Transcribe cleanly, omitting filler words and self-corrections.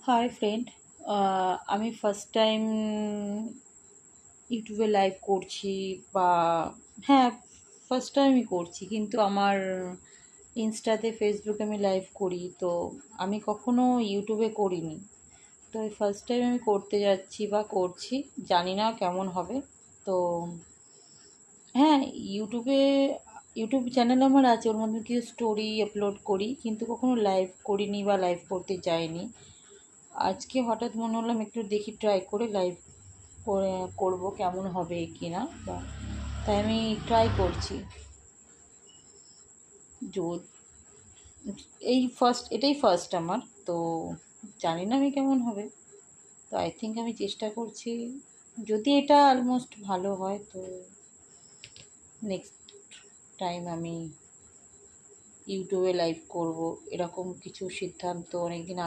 Hi friend, আমি first time ইউটিউবে live করছি বা হ্যাঁ, ফার্স্ট টাইমই করছি, কিন্তু আমার ইনস্টাতে ফেসবুকে আমি লাইভ করি। তো আমি কখনো ইউটিউবে করিনি। তো এই ফার্স্ট টাইম আমি করতে যাচ্ছি বা করছি, জানি না কেমন হবে। তো হ্যাঁ, ইউটিউবে ইউটিউব চ্যানেল আমার আছে, ওর মধ্যে কিছু স্টোরি আপলোড করি, কিন্তু কখনো লাইভ করিনি বা লাইভ করতে যাইনি। আজকে হঠাৎ মনে হলাম একটু দেখি, ট্রাই করে লাইভ করে করবো, কেমন হবে কি না। বা তাই আমি ট্রাই করছি। যো- এটাই ফার্স্ট আমার। তো জানি না আমি কেমন হবে। তো আই থিঙ্ক আমি চেষ্টা করছি, যদি এটা অলমোস্ট ভালো হয় তো নেক্সট টাইম আমি ইউটিউবে লাইভ করব, এরকম কিছু সিদ্ধান্ত অনেক দিন